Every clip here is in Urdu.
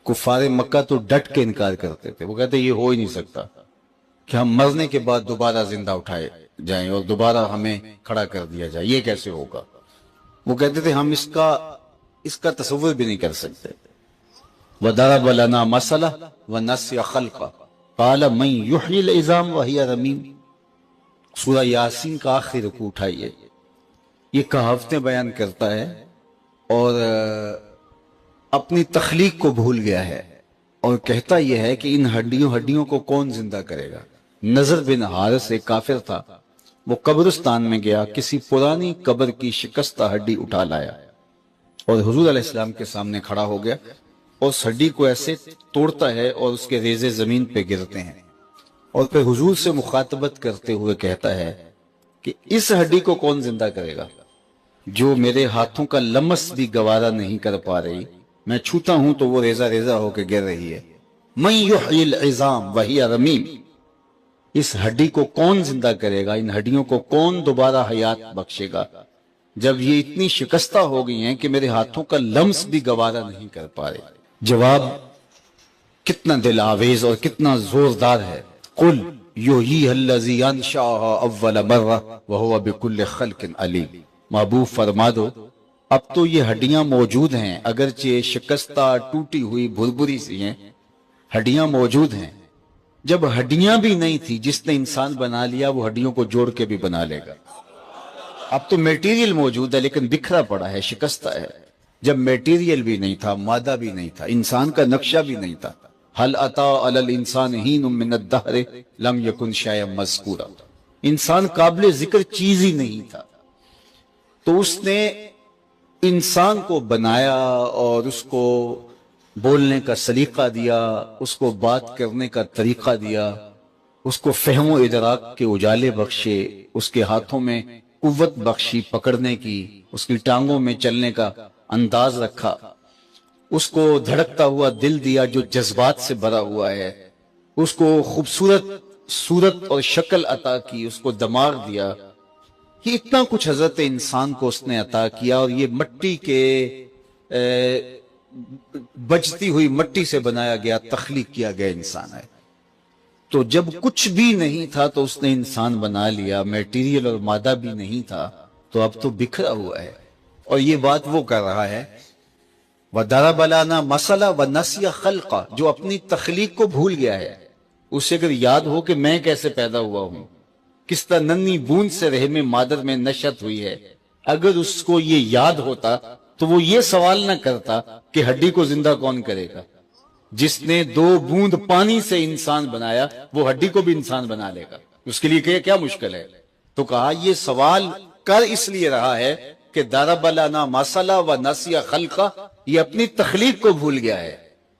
کفار مکہ تو ڈٹ کے انکار کرتے تھے، وہ کہتے یہ ہو ہی نہیں سکتا کہ ہم مرنے کے بعد دوبارہ زندہ اٹھائے جائیں اور دوبارہ ہمیں کھڑا کر دیا جائے، یہ کیسے ہوگا؟ وہ کہتے تھے ہم اس کا تصور بھی نہیں کر سکتے۔ وَضَرَبَ لَنَا مَثَلًا وَنَسِيَ خَلْقَهُ قَالَ مَن يُحْيِي الْعِظَامَ وَهِيَ رَمِيمٌ۔ سورہ یاسین کا آخری رکوع اٹھائیے، یہ کہاوتیں بیان کرتا ہے اور اپنی تخلیق کو بھول گیا ہے، اور کہتا یہ ہے کہ ان ہڈیوں کو کون زندہ کرے گا۔ نضر بن حارث ایک کافر تھا، وہ قبرستان میں گیا، کسی پرانی قبر کی شکستہ ہڈی اٹھا لایا اور حضور علیہ السلام کے سامنے کھڑا ہو گیا، اور اس ہڈی کو ایسے توڑتا ہے اور اس کے ریزے زمین پہ گرتے ہیں، اور پھر حضور سے مخاطبت کرتے ہوئے کہتا ہے کہ اس ہڈی کو کون زندہ کرے گا جو میرے ہاتھوں کا لمس بھی گوارا نہیں کر پا رہی، میں چھوتا ہوں تو وہ ریزہ ریزہ ہو کے گر رہی ہے۔ من یحیی العظام وہی رمیم، اس ہڈی کو کون زندہ کرے گا، ان ہڈیوں کو کون دوبارہ حیات بخشے گا جب یہ اتنی شکستہ ہو گئی ہیں کہ میرے ہاتھوں کا لمس بھی گوارا نہیں کر پا رہے۔ جواب کتنا دل آویز اور کتنا زوردار ہے۔ قل یحییھا الذی انشأھا اول مرہ وہو بکل خلق علیم۔ محبوب فرما دو اب تو یہ ہڈیاں موجود ہیں، اگرچہ شکستہ ٹوٹی ہوئی بھربری سی ہیں، ہڈیاں موجود ہیں۔ جب ہڈیاں بھی نہیں تھی، جس نے انسان بنا لیا وہ ہڈیوں کو جوڑ کے بھی بنا لے گا۔ اب تو میٹیریل موجود ہے لیکن بکھرا پڑا ہے، شکستہ ہے۔ جب میٹیریل بھی نہیں تھا، مادہ بھی نہیں تھا، انسان کا نقشہ بھی نہیں تھا، هل اتی علی الانسان حین من الدہر لم یکن شیئا مذکورا، انسان قابل ذکر چیز ہی نہیں تھا، تو اس نے انسان کو بنایا اور اس کو بولنے کا سلیقہ دیا، اس کو بات کرنے کا طریقہ دیا، اس کو فہم و ادراک کے اجالے بخشے، اس کے ہاتھوں میں قوت بخشی پکڑنے کی، اس کی ٹانگوں میں چلنے کا انداز رکھا، اس کو دھڑکتا ہوا دل دیا جو جذبات سے بھرا ہوا ہے، اس کو خوبصورت صورت اور شکل عطا کی، اس کو دماغ دیا۔ یہ اتنا کچھ حضرت انسان کو اس نے عطا کیا، اور یہ مٹی کے بجتی ہوئی مٹی سے بنایا گیا، تخلیق کیا گیا انسان ہے۔ تو جب کچھ بھی نہیں تھا تو اس نے انسان بنا لیا، میٹیریل اور مادہ بھی نہیں تھا، تو اب تو بکھرا ہوا ہے۔ اور یہ بات وہ کر رہا ہے وَضَرَبَ لَنَا مَثَلًا وَنَسِيَ خَلْقَهُ، جو اپنی تخلیق کو بھول گیا ہے، اسے اگر یاد ہو کہ میں کیسے پیدا ہوا ہوں، کس طرح ننھی بوند سے رحم مادر میں نشأت ہوئی ہے، اگر اس کو یہ یاد ہوتا تو وہ یہ سوال نہ کرتا کہ ہڈی کو زندہ کون کرے گا۔ جس نے 2 بوند پانی سے انسان بنایا وہ ہڈی کو بھی انسان بنا لے گا، اس کے لیے کیا مشکل ہے؟ تو کہا یہ سوال کر اس لیے رہا ہے کہ ضرب لنا مثلا ونسی خلقہ، یہ اپنی تخلیق کو بھول گیا ہے،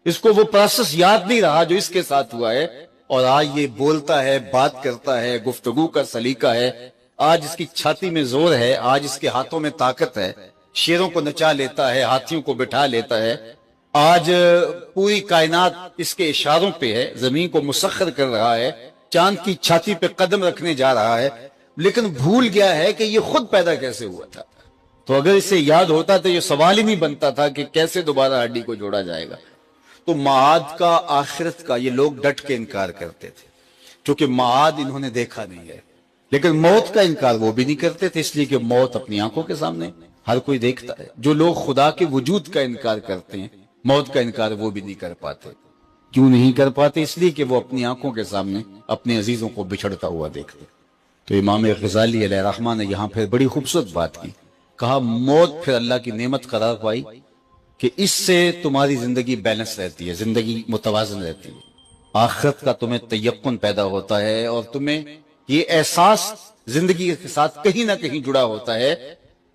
اس کو وہ پروسیس یاد نہیں رہا جو اس کے ساتھ ہوا ہے، اور آج یہ بولتا ہے، بات کرتا ہے، گفتگو کا سلیقہ ہے، آج اس کی چھاتی میں زور ہے، آج اس کے ہاتھوں میں طاقت ہے، شیروں کو نچا لیتا ہے، ہاتھیوں کو بٹھا لیتا ہے، آج پوری کائنات اس کے اشاروں پہ ہے، زمین کو مسخر کر رہا ہے، چاند کی چھاتی پہ قدم رکھنے جا رہا ہے، لیکن بھول گیا ہے کہ یہ خود پیدا کیسے ہوا تھا۔ تو اگر اسے یاد ہوتا تو یہ سوال ہی نہیں بنتا تھا کہ کیسے دوبارہ ہڈی کو جوڑا جائے گا۔ تو معاد کا، آخرت کا یہ لوگ ڈٹ کے انکار کرتے تھے، چونکہ معاد انہوں نے دیکھا نہیں ہے، لیکن موت کا انکار وہ بھی نہیں کرتے تھے، اس لیے کہ موت اپنی آنکھوں کے سامنے ہر کوئی دیکھتا ہے۔ جو لوگ خدا کے وجود کا انکار کرتے ہیں، موت کا انکار وہ بھی نہیں کر پاتے۔ کیوں نہیں کر پاتے؟ اس لیے کہ وہ اپنی آنکھوں کے سامنے اپنے عزیزوں کو بچھڑتا ہوا دیکھتے۔ تو امام غزالی علیہ الرحمہ نے یہاں پھر بڑی خوبصورت بات کی، کہا موت پھر اللہ کی نعمت قرار پائی کہ اس سے تمہاری زندگی بیلنس رہتی ہے، زندگی متوازن رہتی ہے، آخرت کا تمہیں تیقن پیدا ہوتا ہے، اور تمہیں یہ احساس زندگی کے ساتھ کہیں نہ کہیں جڑا ہوتا ہے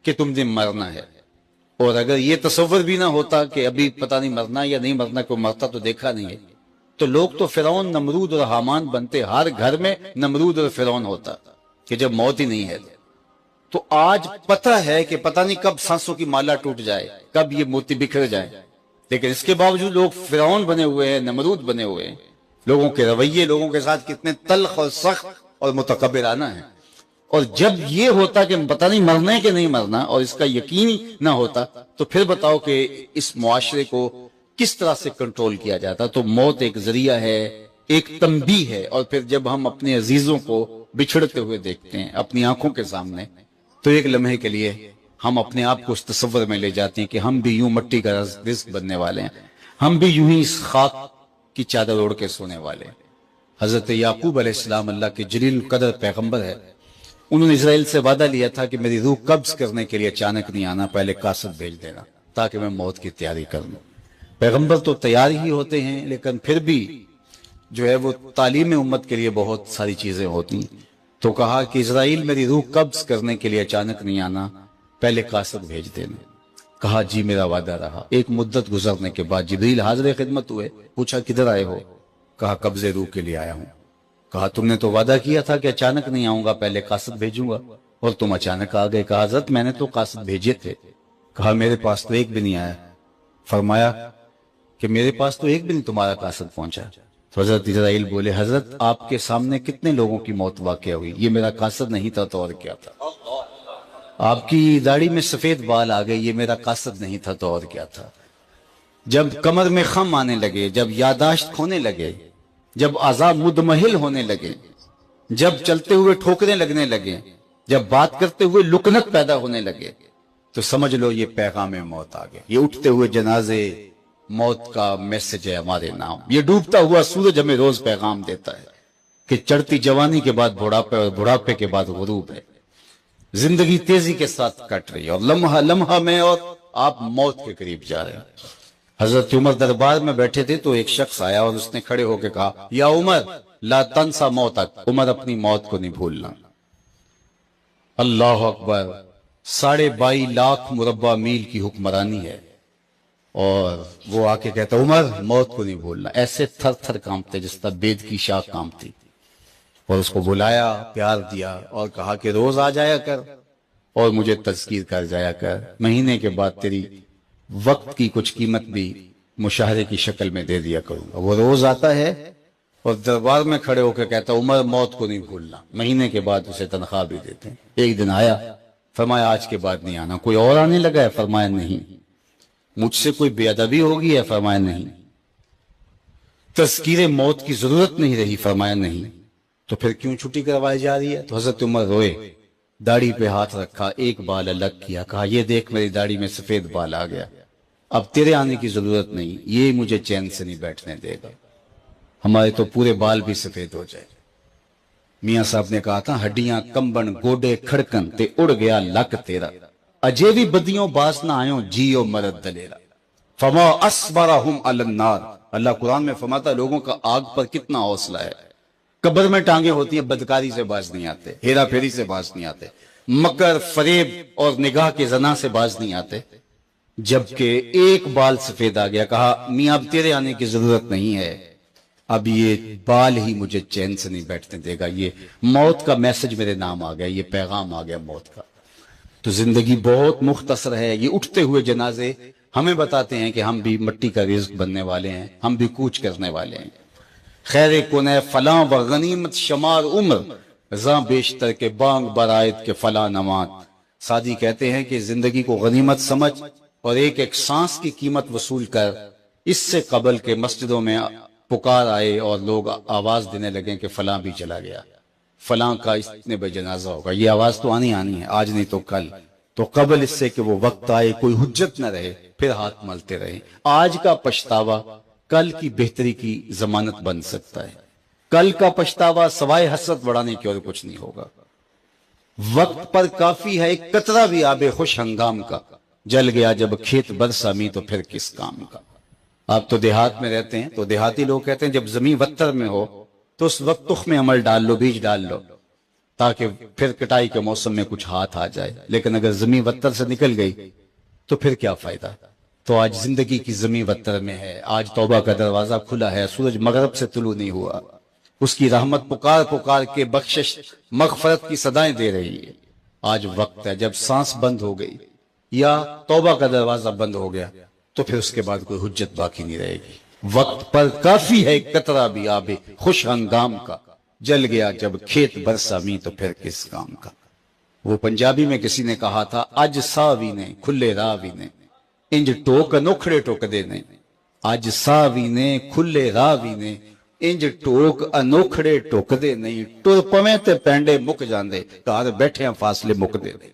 کہ تم نے مرنا ہے۔ اور اگر یہ تصور بھی نہ ہوتا کہ ابھی پتہ نہیں مرنا یا نہیں مرنا، کوئی مرتا تو دیکھا نہیں ہے، تو لوگ تو فرعون، نمرود اور حامان بنتے، ہر گھر میں نمرود اور فرعون ہوتا کہ جب موت ہی نہیں ہے۔ تو آج پتہ ہے کہ پتہ نہیں کب سانسوں کی مالا ٹوٹ جائے، کب یہ موتی بکھر جائے، لیکن اس کے باوجود لوگ فرعون بنے ہوئے ہیں، نمرود بنے ہوئے ہیں۔ لوگوں کے رویے لوگوں کے ساتھ کتنے تلخ اور سخت اور متکبرانہ ہیں۔ اور جب یہ ہوتا کہ پتہ نہیں مرنا ہے کہ نہیں مرنا، اور اس کا یقین نہ ہوتا، تو پھر بتاؤ کہ اس معاشرے کو کس طرح سے کنٹرول کیا جاتا. تو موت ایک ذریعہ ہے, ایک تنبیہ ہے. اور پھر جب ہم اپنے عزیزوں کو بچھڑتے ہوئے دیکھتے ہیں اپنی آنکھوں کے سامنے, تو ایک لمحے کے لیے ہم اپنے آپ کو اس تصور میں لے جاتے ہیں کہ ہم بھی یوں مٹی کا رزق بننے والے ہیں, ہم بھی یوں ہی اس خاک کی چادر اوڑھ کے سونے والے ہیں. حضرت یعقوب علیہ السلام اللہ کے جلیل القدر پیغمبر ہے, انہوں نے اسرائیل سے وعدہ لیا تھا کہ میری روح قبض کرنے کے لیے اچانک نہیں آنا, پہلے قاصد بھیج دینا تاکہ میں موت کی تیاری کر لوں. پیغمبر تو تیار ہی ہوتے ہیں, لیکن پھر بھی جو ہے وہ تعلیم امت کے لیے بہت ساری چیزیں ہوتی. تو کہا کہ اسرائیل میری روح قبض کرنے کے لیے اچانک نہیں آنا, پہلے قاصد بھیج دینا. کہا جی میرا وعدہ رہا. ایک مدت گزرنے کے بعد جبریل حاضر خدمت ہوئے, پوچھا کدھر آئے ہو؟ کہا قبض روح کے لیے آیا ہوں. کہا تم نے تو وعدہ کیا تھا کہ اچانک نہیں آؤں گا, پہلے قاصد بھیجوں گا, اور تم اچانک آ گئے. کہا حضرت میں نے تو قاصد بھیجے تھے. کہا میرے پاس تو ایک بھی نہیں آیا. فرمایا کہ میرے پاس تو ایک بھی نہیں تمہارا قاصد پہنچا. تو حضرت اسرائیل بولے حضرت آپ کے سامنے کتنے لوگوں کی موت واقع ہوئی, یہ میرا قاصد نہیں تھا تو اور کیا تھا. آپ کی داڑھی میں سفید بال آ گئے, یہ میرا قاصد نہیں تھا تو اور کیا تھا. جب کمر میں خم آنے لگے, جب یاداشت کھونے لگے, جب اعضاء مدمحل ہونے لگے, جب چلتے ہوئے ٹھوکریں لگنے لگے, جب بات کرتے ہوئے لکنت پیدا ہونے لگے, تو سمجھ لو یہ پیغام موت آ گئے. یہ اٹھتے ہوئے جنازے موت کا میسج ہے ہمارے نام. یہ ڈوبتا ہوا سورج ہمیں روز پیغام دیتا ہے کہ چڑھتی جوانی کے بعد بڑھاپے, اور بڑھاپے کے بعد غروب ہے. زندگی تیزی کے ساتھ کٹ رہی ہے, اور لمحہ لمحہ میں اور آپ موت کے قریب جا رہے ہیں. حضرت عمر دربار میں بیٹھے تھے تو ایک شخص آیا اور اس نے کھڑے ہو کے کہا یا عمر لا تنسا موتک, عمر اپنی موت کو نہیں بھولنا. اللہ اکبر. 22.5 لاکھ مربع میل کی حکمرانی ہے, اور وہ آ کے کہتا عمر موت کو نہیں بھولنا. ایسے تھر تھر کانپتے جس طرح بید کی شاخ کانپتی. اور اس کو بلایا, پیار دیا, اور کہا کہ روز آ جایا کر اور مجھے تذکیر کر جایا کر. مہینے کے بعد تیری وقت کی کچھ قیمت بھی مشاہرے کی شکل میں دے دیا کروں گا. وہ روز آتا ہے اور دربار میں کھڑے ہو کے کہتا عمر موت کو نہیں بھولنا. مہینے کے بعد اسے تنخواہ بھی دیتے ہیں. ایک دن آیا, فرمایا آج کے بعد نہیں آنا. کوئی اور آنے لگا ہے؟ فرمایا نہیں. مجھ سے کوئی بے ادبی ہوگی ہے؟ فرمایا نہیں. تذکیر موت کی ضرورت نہیں رہی؟ فرمایا نہیں. تو پھر کیوں چھٹی کروائی جا رہی ہے؟ تو حضرت عمر روئے, داڑھی پہ ہاتھ رکھا, ایک بال الگ کیا, کہا یہ دیکھ میری داڑھی میں سفید بال آ گیا, اب تیرے آنے کی ضرورت نہیں, یہ مجھے چین سے نہیں بیٹھنے دے گا. ہمارے تو پورے بال بھی سفید ہو جائے. میاں صاحب نے کہا تھا ہڈیاں کمبن گوڈے کھڑکن تے اڑ گیا لک تیرا, اجے بھی بدیوں باس نہ آئوں جیو مرد دلیرا. فما اصبرہم علی النار. اللہ قرآن میں فرماتا لوگوں کا آگ پر کتنا حوصلہ ہے. قبر میں ٹانگیں ہوتی ہیں, بدکاری سے باز نہیں آتے, ہیرا پھیری سے باز نہیں آتے, مکر فریب اور نگاہ کے زنا سے باز نہیں آتے. جبکہ ایک بال سفید آ گیا, کہا میاں اب تیرے آنے کی ضرورت نہیں ہے, اب یہ بال ہی مجھے چین سے نہیں بیٹھنے دے گا. یہ موت کا میسج میرے نام آ گیا, یہ پیغام آ گیا موت کا. تو زندگی بہت مختصر ہے. یہ اٹھتے ہوئے جنازے ہمیں بتاتے ہیں کہ ہم بھی مٹی کا رزق بننے والے ہیں, ہم بھی کوچ کرنے والے ہیں. خیر کن فلاں و غنیمت شمار عمر زاں بیشتر کے بانگ برائت کے فلاں نمات. سعدی کہتے ہیں کہ زندگی کو غنیمت سمجھ اور ایک ایک سانس کی قیمت وصول کر. اس سے قبل کے مسجدوں میں پکار آئے اور لوگ آواز دینے لگے کہ فلاں بھی چلا گیا, فلاں کا اتنے بجے جنازہ ہوگا. یہ آواز تو آنی ہے, آج نہیں تو کل. تو قبل اس سے کہ وہ وقت آئے کوئی حجت نہ رہے, پھر ہاتھ ملتے رہے. آج کا پچھتاوا کل کی بہتری کی ضمانت بن سکتا ہے. کل کا پچھتاوا سوائے حسرت بڑھانے کی اور کچھ نہیں ہوگا. وقت پر کافی ہے ایک قطرہ بھی آب خوش ہنگام کا, جل گیا جب کھیت برسا می تو پھر کس کام کا. آپ تو دیہات میں رہتے ہیں, تو دیہاتی لوگ کہتے ہیں جب زمین وتر میں ہو تو اس وقت تخم عمل ڈال لو, بیج ڈال لو, تاکہ پھر کٹائی کے موسم میں کچھ ہاتھ آ جائے. لیکن اگر زمین وتر سے نکل گئی تو پھر کیا فائدہ. تو آج زندگی کی زمین وتر میں ہے, آج توبہ کا دروازہ کھلا ہے, سورج مغرب سے طلوع نہیں ہوا, اس کی رحمت پکار پکار کے بخشش مغفرت کی صدائیں دے رہی ہے. آج وقت ہے, جب سانس بند ہو گئی یا توبہ کا دروازہ بند ہو گیا تو پھر اس کے بعد کوئی حجت باقی نہیں رہے گی. وقت پر کافی ہے ایک قطرہ بھی آب خوش ہنگام کا, جل گیا جب کھیت برسا می تو پھر کس کام کا. وہ پنجابی میں کسی نے کہا تھا اج ساوی نے کھلے راوی نے انج ٹوک نوکھڑے ٹوک دے نے, ਅੱਜ ਸਾਹ ਵੀ ਨੇ ਖੁੱਲੇ ਰਾਹ ਵੀ ਨੇ ਇੰਜ ਢੋਕ ਅਨੋਖੜੇ ਢੁਕਦੇ ਨਹੀਂ ਟੁਰ ਪਵੇਂ ਤੇ ਪੈਂਡੇ ਮੁੱਕ ਜਾਂਦੇ ਘਰ ਬੈਠਿਆਂ ਫਾਸਲੇ ਮੁੱਕਦੇ ਨੇ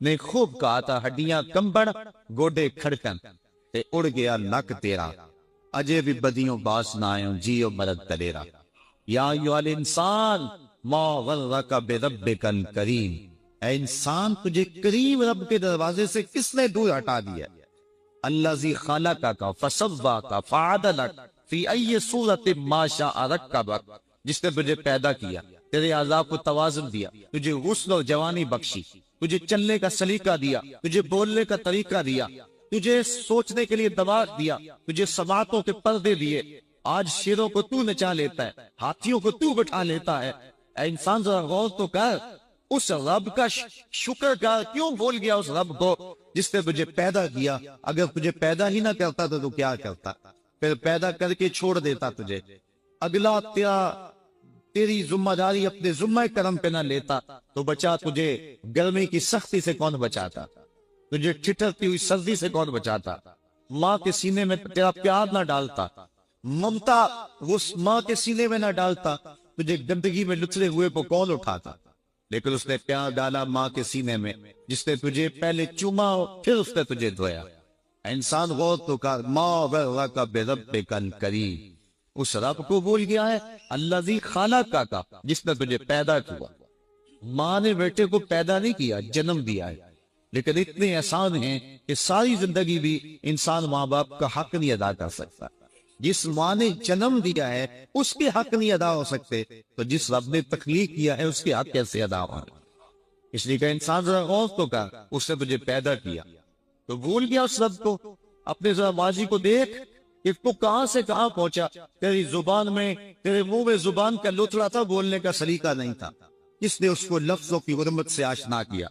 نے خوب کہا تھا ہڈیاں کمبڑ گوڈے کھڑکن تے اڑ گیا نک تیرا اجے بھی بدیوں باس نہ آئیں جیو مرد دلیرا یا ایھا الانسان ما غرک بربک الکریم اے انسان تجھے کریم رب کے دروازے سے کس نے دور ہٹا دیا الذی خلقک فسواک فعدلک فی ای صورت ما شاء رکبک جس نے تجھے پیدا کیا تیرے اعضاء کو توازن دیا تجھے غسل اور جوانی بخشی تجھے چلنے کا سلیقہ دیا تجھے بولنے کا طریقہ دیا تجھے سوچنے کے لیے دماغ دیا تجھے سماعتوں کے پردے دیے آج شیروں کو تو نچا لیتا ہے ہاتھیوں کو تو بٹھا لیتا ہے اے انسان ذرا غور تو کر اس رب کا شکر کر کیوں بھول گیا اس رب کو جس نے تجھے پیدا کیا اگر تجھے پیدا ہی نہ کرتا تو کیا کرتا پھر پیدا کر کے چھوڑ دیتا تجھے اگلا تیری ذمہ داری اپنے ذمہ کرم پہ نہ لیتا تو بچا تجھے گرمی کی سختی سے کون بچاتا تجھے ٹھٹرتی ہوئی سردی سے کون بچاتا ماں کے سینے میں تیرا پیار نہ ڈالتا ممتا اس ماں کے سینے میں نہ ڈالتا تجھے گندگی میں لتڑے ہوئے کو کون اٹھاتا لیکن اس نے پیار ڈالا ماں کے سینے میں جس نے تجھے پہلے چوما پھر اس نے تجھے دھویا انسان غور تو کر ما غرک بربک الکریم اس رب کو بھول گیا ہے الذی خلقک جس نے تجھے پیدا کیا ماں نے بیٹے کو پیدا نہیں کیا جنم دیا ہے لیکن اتنے احسان ہیں کہ ساری زندگی بھی انسان ماں باپ کا حق نہیں ادا کر سکتا جس ماں نے جنم دیا ہے اس کے حق نہیں ادا ہو سکتے تو جس رب نے تخلیق کیا ہے اس کے حق کیسے ادا ہو اس لیے کہ انسان ذرا غور تو کر اس نے تجھے پیدا کیا تو بھول گیا اس رب کو اپنے ذرا ماضی کو دیکھ کہ تو کہاں سے کہاں پہنچا تیری زبان میں تیرے منہ میں زبان کا لوتڑا تھا بولنے کا سلیقہ نہیں تھا کس نے اس کو لفظوں کی حرمت سے آشنا کیا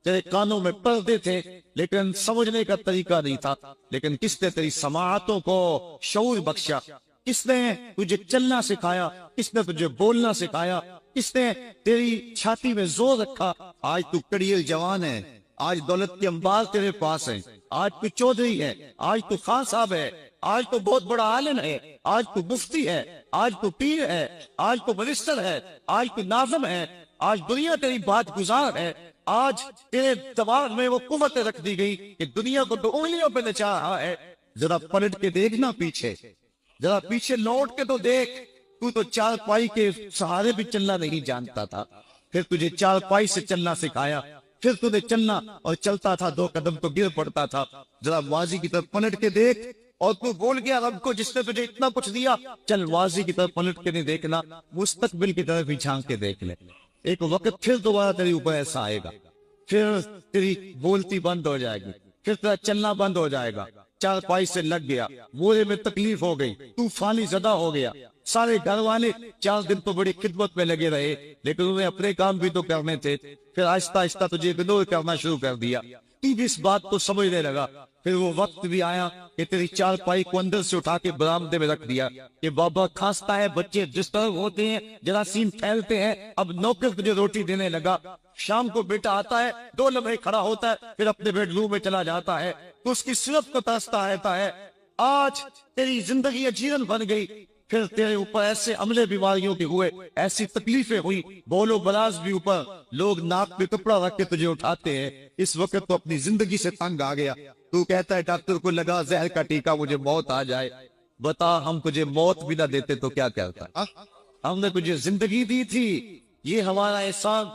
تیرے کانوں میں پردے تھے لیکن سمجھنے کا طریقہ نہیں تھا لیکن کس نے تیری سماعتوں کو شعور بخشا کس نے تجھے چلنا سکھایا کس نے تجھے بولنا سکھایا کس نے تیری چھاتی میں زور رکھا آج تو کڑیل جوان ہے آج دولت کے انبار تیرے پاس ہیں آج تو چودھری ہے آج تو خان صاحب ہے آج تو بہت بڑا عالم ہے آج تو مفتی ہے آج تو پیر ہے آج تو منسٹر ہے آج تو ناظم ہے آج دنیا تیری بات گزار ہے آج تیرے دماغ میں وہ قوت رکھ دی گئی کہ دنیا کو تو انگلیوں پہ نچا رہا ہے ذرا پلٹ کے دیکھنا پیچھے ذرا پیچھے لوٹ کے تو دیکھ تو چار پائی کے سہارے بھی چلنا نہیں جانتا تھا پھر تجھے چار پائی سے چلنا سکھایا پھر تجھے چلنا اور چلتا تھا دو قدم تو گر پڑتا تھا ذرا ماضی کی طرف پلٹ کے دیکھ اور تو بول گیا رب کو جس نے تجھے اتنا کچھ دیا چل ماضی کی طرف پلٹ کے نہیں دیکھنا مستقبل کی طرف ہی جھانک کے دیکھ لے ایک وقت پھر دوبارہ تیرے اوپر ایسا آئے گا پھر تیری بولتی بند ہو جائے گی پھر تیرا چلنا بند ہو جائے گا چار پائی سے لگ گیا بورے میں تکلیف ہو گئی تو فانی زدہ ہو گیا سارے گھر والے 4 دن تو بڑی خدمت میں لگے رہے لیکن انہیں اپنے کام بھی تو کرنے تھے پھر آہستہ آہستہ تجھے اگنور کرنا شروع کر دیا تو بھی اس بات کو سمجھنے لگا پھر وہ وقت بھی آیا کہ تیری چار پائی کو اندر سے اٹھا کے برآمدے میں رکھ دیا کہ بابا کھانستا ہے بچے جس طرح ہوتے ہیں جراثیم پھیلتے ہیں اب نوکر تجھے روٹی دینے لگا شام کو بیٹا آتا ہے 2 لمحے کھڑا ہوتا ہے پھر اپنے بیڈ روم میں چلا جاتا ہے تو اس کی صرف کو ترستا رہتا ہے آج تیری زندگی اجیرن بن گئی پھر تیرے اوپر ایسے عملے بیماریوں کے ہوئے ایسی تکلیفیں ہوئی بولو بلاز بھی اوپر لوگ ناک پہ کپڑا رکھ کے تجھے اٹھاتے ہیں اس وقت تو اپنی زندگی سے تنگ آ گیا تو کہتا ہے ڈاکٹر کو لگا زہر کا ٹیکہ مجھے موت آ جائے بتا ہم تجھے موت بھی نہ دیتے تو کیا کرتا ہم نے تجھے زندگی دی تھی یہ ہمارا احسان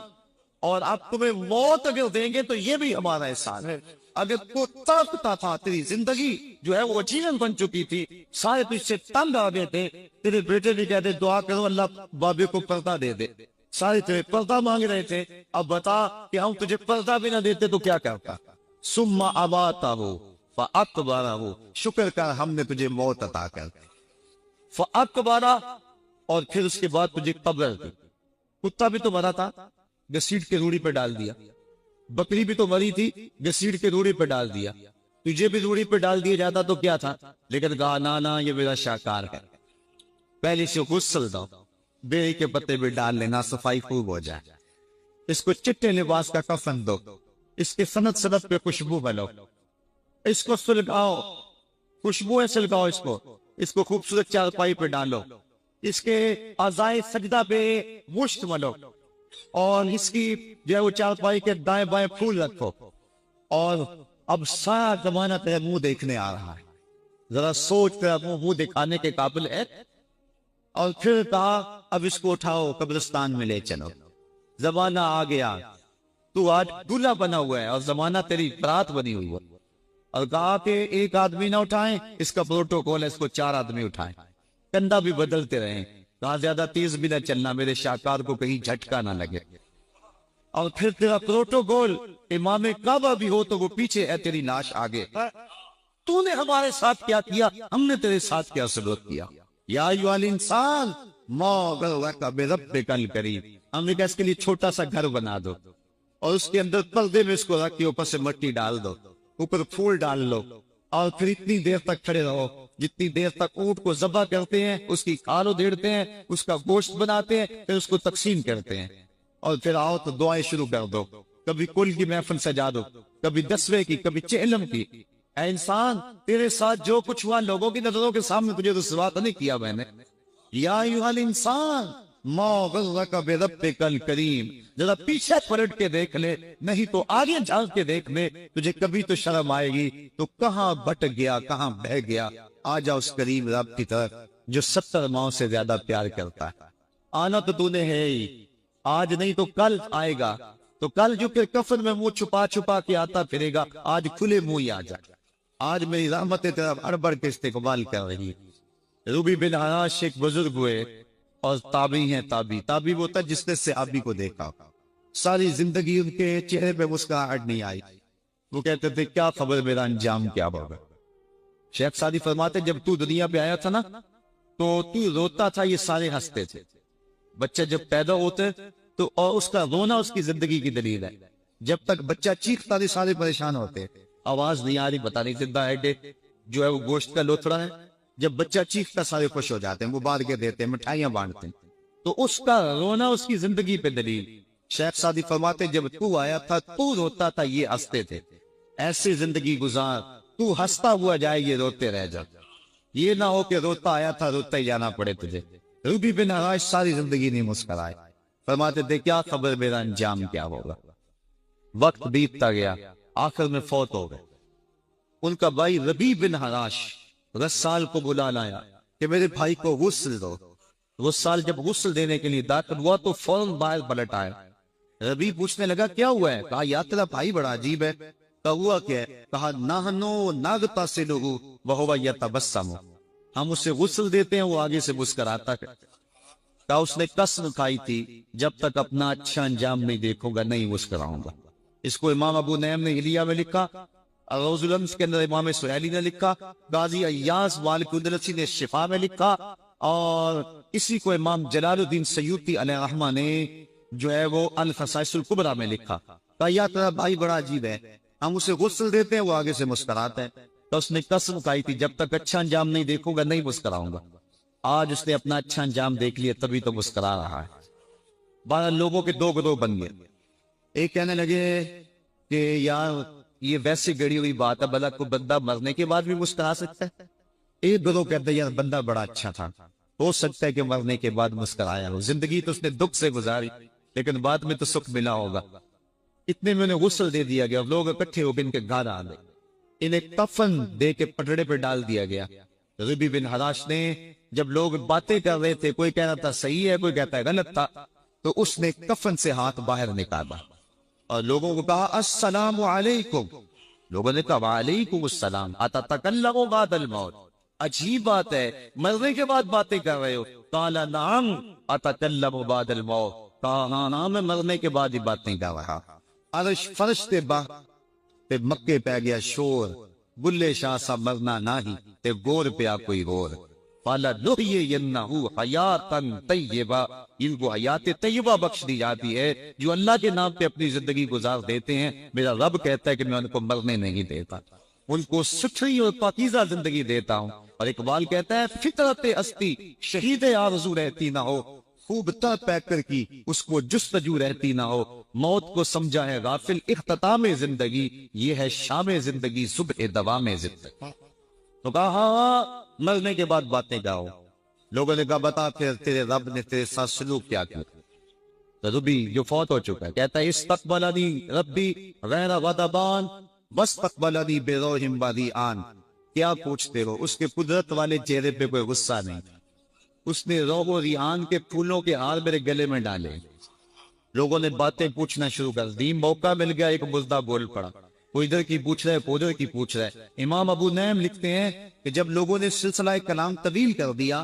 اور اب تمہیں موت اگر دیں گے تو یہ بھی ہمارا احسان ہے اگر تو تڑپتا تھا تیری زندگی جو ہے وہ اجیرن بن چکی تھی سارے تجھ سے تنگ آ گئے تھے تیرے بیٹے بھی کہتے دعا کرو اللہ بابے کو پردہ دے دے سارے تیرے پردہ مانگ رہے تھے اب بتا کہ ہم تجھے پردہ بھی نہ دیتے تو کیا کرتا ثم اماتہ فاقبرہ شکر کر ہم نے تجھے موت عطا کر فاقبرہ اور پھر اس کے بعد تجھے قبر دی کتا بھی تو مرا تھا گھسیٹ کے روڑی پہ ڈال دیا بکری بھی تو مری تھی گھسیٹ کے روڑی پہ ڈال دیا تجھے بھی روڑی پہ ڈال دیا جاتا تو کیا تھا لیکن کہا نانا یہ میرا شاہکار ہے پہلے سے غسل دو بیری کے پتے بھی ڈال لینا صفائی خوب ہو جائے اس کو چٹے لباس کا کفن دو اس کے سند سند پہ خوشبو بلو اس کو سلگاؤ خوشبو سلگاؤ اس کو خوبصورت چارپائی پہ ڈالو اس کے اعضائے سجدہ پہ مشت ملو اور اس کی جو ہے وہ چارپائی کے دائیں بائیں پھول رکھو، اور اب سارا زمانہ تیرے منہ دیکھنے آ رہا ہے، ذرا سوچ تیرا منہ دکھانے کے قابل ہے۔ اور پھر کہا اب اس کو اٹھاؤ قبرستان میں لے چلو، زمانہ آ گیا، تو آج دلہا بنا ہوا ہے اور زمانہ تیری برات بنی ہوئی ہے۔ اور کہا کہ ایک آدمی نہ اٹھائیں، اس کا پروٹوکول ہے، اس کو 4 آدمی اٹھائیں، کندھا بھی بدلتے رہیں، کہا زیادہ تیز بھی نہ چلنا، میرے شاہکار کو کہیں جھٹکا نہ لگے۔ اور پھر تیرا پروٹوکول امام کعبہ بھی ہو تو وہ پیچھے ہے، تیری لاش آگے۔ تو نے ہمارے ساتھ کیا کیا، ہم نے تیرے ساتھ کیا سلوک کیا۔ یا ایھا الانسان ما غرک بربک الکریم، ہم نے کہا اس کے لیے چھوٹا سا گھر بنا دو اور اس کے اندر پردے میں اس کو رکھ کے اوپر سے مٹی ڈال دو، اوپر پھول ڈال لو، اور پھر اتنی دیر تک کھڑے رہو جتنی دیر تک اونٹ کو ذبح کرتے ہیں، اس کی کھال ادھیڑتے ہیں، اس کا گوشت بناتے ہیں، پھر اس کو تقسیم کرتے ہیں، اور پھر آؤ تو دعائیں شروع کر دو، کبھی کل کی محفل سجا دو، کبھی 10ویں کی، کبھی چہلم کی۔ اے انسان، تیرے ساتھ جو کچھ ہوا لوگوں کی نظروں کے سامنے تجھے رسوا تو نہیں کیا میں نے۔ یا ایھا الانسان ما غرک بربک الکریم، ذرا پیچھے پلٹ کے دیکھ لے، نہیں تو آگے جھانک کے دیکھ لے، تجھے کبھی تو شرم آئے گی، تو کہاں بٹ گیا، کہاں بہ گیا۔ آ جا اس کریم رب کی طرف جو 70 ماؤں سے زیادہ پیار کرتا ہے۔ آنا تو نے ہے ہی، آج نہیں تو کل آئے گا، تو کل جو پھر کفن میں منہ چھپا چھپا کے آتا پھرے گا، آج کھلے منہ ہی آ جا۔ آج میری رحمت طرف اڑ بڑھ کے استقبال کر رہی ہے۔ روبی بن حراش ایک بزرگ ہوئے اور تابعی ہیں، تابعی وہ تھا جس نے صحابی کو دیکھا، ساری زندگی ان کے چہرے پہ مسکراہٹ نہیں آئی۔ وہ کہتے تھے کیا خبر میرا انجام کیا ہوگا۔ شیخ سعدی فرماتے جب تو دنیا پہ آیا تھا نا تو روتا تھا، یہ سارے ہنستے تھے۔ بچہ جب پیدا ہوتے تو اور اس کا رونا اس کی زندگی کی دلیل ہے، جب تک بچہ چیختا نہیں سارے پریشان ہوتے، آواز نہیں آ رہی پتہ نہیں زندہ ہے کہ جو ہے وہ گوشت کا لوتھڑا ہے، جب بچہ چیختا سارے خوش ہو جاتے ہیں، مبارکیں دیتے ہیں، مٹھائیاں بانٹتے ہیں، تو اس کا رونا اس کی زندگی پہ دلیل۔ شیخ سعدی فرماتے جب تو آیا تھا تو روتا تھا، یہ ہنستے تھے، ایسی زندگی گزار تو ہنستا ہوا جائے، یہ روتے رہ جا، یہ نہ ہو کہ روتا آیا تھا روتا ہی جانا پڑے تجھے۔ روبی بن حراش ساری زندگی نہیں مسکرائے، فرماتے تھے کیا خبر میرا انجام کیا ہوگا۔ وقت بیتتا گیا، آخر میں فوت ہو گئے۔ ان کا بھائی ربیع بن حراش رسال کو بلا لایا کہ میرے بھائی کو غسل دو۔ رسال جب غسل دینے کے لیے داخل ہوا تو فوراً باہر پلٹ آیا۔ ربیع پوچھنے لگا کیا ہوا ہے؟ کہا یا تیرا بھائی بڑا عجیب ہے۔ کہا ہوا کیا ہے؟ کہا نحنو نغتسلہ وہو یتبسم، ہم اسے غسل دیتے ہیں وہ آگے سے مسکراتا ہے۔ کہا اس نے قسم کھائی تھی جب تک اپنا اچھا انجام نہیں دیکھوں گا نہیں مسکراؤں گا۔ اس کو امام ابو نعیم نے حلیہ میں لکھا، روز الامس کے اندر امام سہیلی نے لکھا، قاضی ایاز والک اندلسی نے شفا میں لکھا، اور اسی کو امام جلال الدین سیوطی علیہ رحمہ نے جو ہے وہ الخصائص الکبریٰ میں لکھا۔ کہا یا تیرا بھائی بڑا عجیب ہے، ہم اسے غسل دیتے ہیں وہ آگے سے مسکراتا ہے۔ تو اس نے قسم کھائی تھی جب تک اچھا انجام نہیں دیکھوں گا نہیں مسکراؤں گا۔ آج اس نے اپنا اچھا انجام دیکھ لیا تبھی تو مسکرا رہا ہے۔ 12 لوگوں کے 2 گروہ بن گئے۔ ایک کہنے لگے کہ یار یہ ویسے گڑی ہوئی بات ہے، بھلا کو بندہ مرنے کے بعد بھی مسکرا سکتا ہے۔ ایک گروہ کہتے ہیں یار بندہ بڑا اچھا تھا، ہو سکتا ہے کہ مرنے کے بعد مسکرایا ہو، زندگی تو اس نے دکھ سے گزاری لیکن بعد میں تو سکھ ملا ہوگا۔ اتنے میں انہیں غسل دے دیا گیا، لوگ اکٹھے ہو کے ان کے گھر آ گئے، انہیں کفن دے کے پٹڑے پہ ڈال دیا گیا۔ ربیع بن حراش نے جب لوگ باتیں کر رہے تھے، کوئی کہہ رہا تھا صحیح ہے، کوئی کہتا ہے غلط تھا، تو اس نے کفن سے ہاتھ باہر نکالا اور لوگوں کو کہا السلام علیکم۔ لوگوں نے کہا وعلیکم السلام، اتتکلم بعد الموت، عجیب بات ہے مرنے کے بعد باتیں کر رہے ہو۔ قال نعم اتکلم بعد الموت، کہا ہاں ہاں میں مرنے کے بعد ہی باتیں کر رہا۔ عرش فرش تے باہ تے مکے پہ گیا شور، بلے شاہ سا مرنا نہیں تے گور پیا کوئی غور۔ فالا نحیینہ حیاتا طیبہ، ان کو حیات طیبہ بخش دی جاتی ہے جو اللہ کے نام پہ اپنی زندگی گزار دیتے ہیں۔ میرا رب کہتا ہے کہ میں ان کو مرنے نہیں دیتا، ان کو ستھری اور پاکیزہ زندگی دیتا ہوں۔ اور اقبال کہتا ہے فطرت ہستی شہید آرزو رہتی نہ ہو، خوب تر پیکر کی اس کو جستجو رہتی نہ ہو، موت کو سمجھا ہے غافل اختتام زندگی، یہ ہے شام زندگی صبح دوام زندگی۔ تو کہا ہاں مرنے کے بعد باتیں کہو۔ لوگوں نے کہا بتا پھر تیرے رب نے تیرے ساتھ سلوک کیا کیا؟ تو ربی جو فوت ہو چکا ہے کہتا ہے استقبلنی ربی غیر غضبان واستقبلنی بروح وریان، کیا پوچھتے ہو، اس کے قدرت والے چہرے پہ کوئی غصہ نہیں، اس نے روح و ریحان کے پھولوں کے ہار میرے گلے میں ڈالے۔ لوگوں نے باتیں پوچھنا شروع کر دی، موقع مل گیا، ایک مزدہ بول پڑا، کوئی ادھر کی پوچھ رہا ہے، کوئی ادھر کی پوچھ رہا ہے۔ امام ابو نعیم لکھتے ہیں کہ جب لوگوں نے سلسلہ کلام طویل کر دیا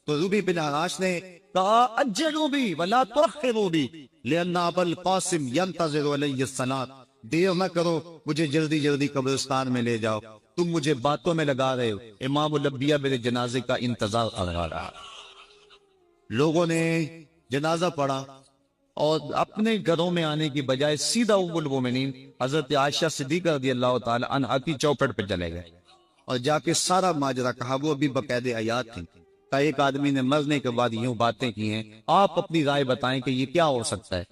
تو ربی بن حراش نے کہا اجلوا بی ولا تؤخروا بی لان ابا القاسم ينتظر علی الصلاۃ، دیر نہ کرو، مجھے جلدی جلدی قبرستان میں لے جاؤ، تم مجھے باتوں میں لگا رہے ہو، امام الانبیاء میرے جنازے کا انتظار کر رہا۔ لوگوں نے جنازہ پڑھا اور اپنے گھروں میں آنے کی بجائے سیدھا ام المومنین حضرت عائشہ صدیقہ رضی اللہ تعالی عنہا کی چوکھٹ پہ چلے گئے اور جا کے سارا ماجرا کہا۔ وہ ابھی باقاعدہ آیات تھی کہ ایک آدمی نے مرنے کے بعد یوں باتیں کی ہیں، آپ اپنی رائے بتائیں کہ یہ کیا ہو سکتا ہے۔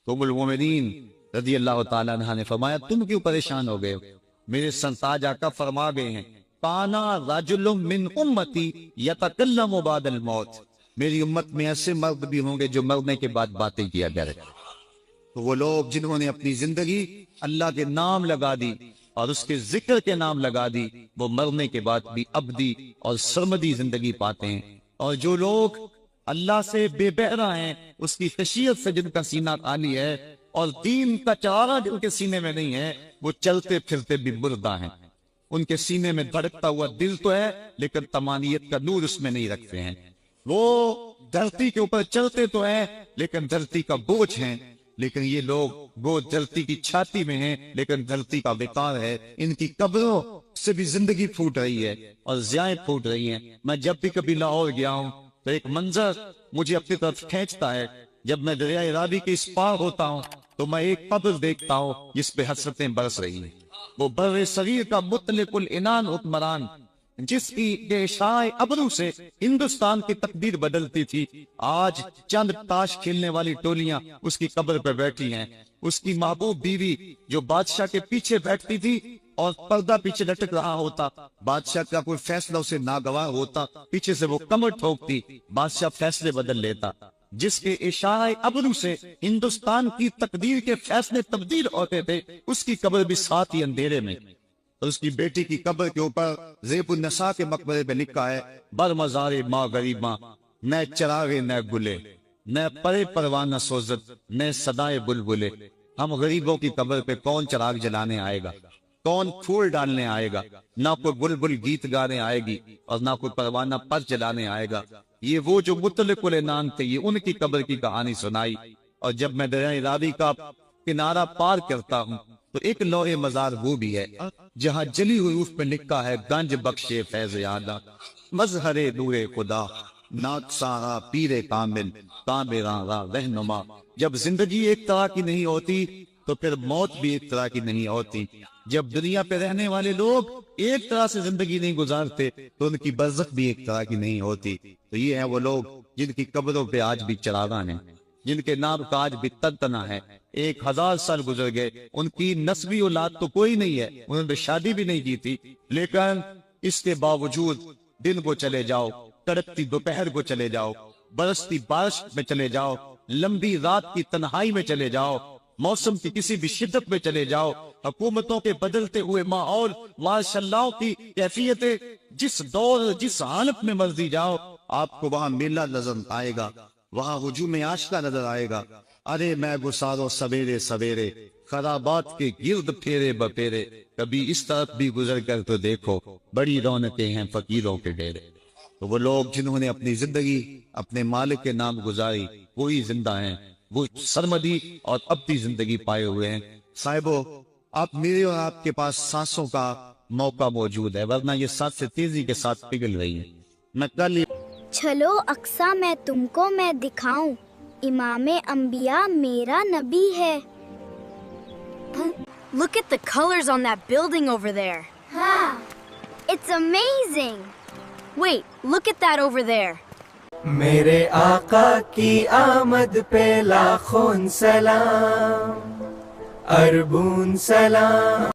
تو ام المومنین رضی اللہ تعالی عنہا نے فرمایا تم کیوں پریشان ہو گئے ہو، میرے سرتاج آقا فرما گئے ہیں کانا رجل من امتی یتکلم بعد الموت، میری امت میں ایسے مرد بھی ہوں گے جو مرنے کے بعد باتیں کیا کریں۔ تو وہ لوگ جنہوں نے اپنی زندگی اللہ کے نام لگا دی اور اس کے ذکر کے نام لگا دی، وہ مرنے کے بعد بھی ابدی اور سرمدی زندگی پاتے ہیں۔ اور جو لوگ اللہ سے بے بہرہ ہیں، اس کی خشیت سے جن کا سینہ خالی ہے اور دین کا چراغ جن کے سینے میں نہیں ہے، وہ چلتے پھرتے بھی مردہ ہیں۔ ان کے سینے میں دھڑکتا ہوا دل تو ہے لیکن تمانیت کا نور اس میں نہیں رکھتے ہیں۔ وہ دھرتی کے اوپر چلتے تو ہیں لیکن دھرتی کا بوجھ ہیں، لیکن یہ لوگ وہ دھرتی کی چھاتی میں ہیں لیکن دھرتی کا وقار ہے۔ ان کی قبروں سے بھی زندگی پھوٹ رہی ہے اور ضیائیں پھوٹ رہی ہیں۔ میں جب بھی کبھی لاہور گیا ہوں تو ایک منظر مجھے اپنی طرف کھینچتا ہے، جب میں دریائے راوی کے اس پار ہوتا ہوں تو میں ایک قبر دیکھتا ہوں جس پہ حسرتیں برس رہی ہیں۔ وہ بر صغیر کا مطلق العنان حکمران جس کی اشعاع ابرو سے ہندوستان کی تقدیر بدلتی تھی، آج چند تاش کھیلنے والی ٹولیاں اس کی قبر پہ بیٹھی ہیں۔ اس کی محبوب بیوی جو بادشاہ کے پیچھے بیٹھتی تھی اور پردہ پیچھے لٹک رہا ہوتا، بادشاہ کا کوئی فیصلہ اسے ناگوار ہوتا، پیچھے سے وہ کمر ٹھوکتی، بادشاہ فیصلے بدل لیتا۔ جس کے اشعاع ابرو سے ہندوستان کی تقدیر کے فیصلے تبدیل ہوتے تھے، اس کی قبر بھی ساتھ ہی اندھیرے میں۔ اور اس کی بیٹی کی قبر کے اوپر زیب النساء کے مقبرے پہ لکھا ہے بر مزار ماں غریباں، نہ چراغے نہ گلے، نہ پرے پروانہ سوزت، نہ صدائے بلبلے۔ ہم غریبوں کی قبر پہ کون چراغ جلانے آئے گا، کون پھول ڈالنے آئے گا، نہ کوئی بلبل گیت گانے آئے گی اور نہ کوئی پروانہ پر جلانے آئے گا۔ یہ وہ جو مطلق العنان تھے، یہ ان کی قبر کی کہانی سنائی۔ اور جب میں دریائے راوی کا کنارہ پار کرتا ہوں تو ایک لوح مزار وہ بھی ہے جہاں جلی ہوئی حروف پہ لکھا ہے گنج بخشے فیض یادہ، مظہر نور خدا، نات سارا پیر کامل، کامراں را رہنما۔ جب زندگی ایک طرح کی نہیں ہوتی تو پھر موت بھی ایک طرح کی نہیں ہوتی۔ جب دنیا پہ رہنے والے لوگ ایک طرح سے زندگی نہیں گزارتے تو ان کی برزخ بھی ایک طرح کی نہیں ہوتی۔ تو یہ ہیں وہ لوگ جن کی قبروں پہ آج بھی چراغاں ہیں، جن کے نام کا آج بھی تنتنا ہے۔ 1000 سال گزر گئے، ان کی نسبی اولاد تو کوئی نہیں ہے، انہوں نے شادی بھی نہیں کی تھی، لیکن اس کے باوجود دن کو چلے جاؤ، کڑکتی دوپہر کو چلے جاؤ، برستی بارش میں چلے جاؤ، لمبی رات کی تنہائی میں چلے جاؤ، موسم کی کسی بھی شدت میں چلے جاؤ، حکومتوں کے بدلتے ہوئے ماحول، ماشاءاللہ کی کیفیتیں، جس دور جس حالت میں مرضی جاؤ، آپ کو وہاں میلہ نظر آئے گا، وہاں ہجوم عاشقہ نظر آئے گا۔ ارے میں گسارو سویرے سویرے، خرابات کے گرد پھیرے بپھیرے، کبھی اس طرف بھی گزر کر تو دیکھو، بڑی رونقیں ہیں فقیروں کے ڈیرے۔ تو وہ لوگ جنہوں نے اپنی زندگی اپنے مالک کے نام گزاری، وہی زندہ ہیں، وہ سرمدی اور ابدی زندگی پائے ہوئے ہیں۔ صاحبو، آپ میرے اور آپ کے پاس سانسوں کا موقع موجود ہے، ورنہ یہ سانس سے تیزی کے ساتھ پگھل رہی ہیں۔ میں کل چلو اقصا میں تم کو میں دکھاؤں، امام انبیاء میرا نبی ہے۔ Look at the colors on that building over there. It's amazing. Wait, look at that over there. میرے آقا کی آمد پہ لاکھوں سلام، اربون سلام،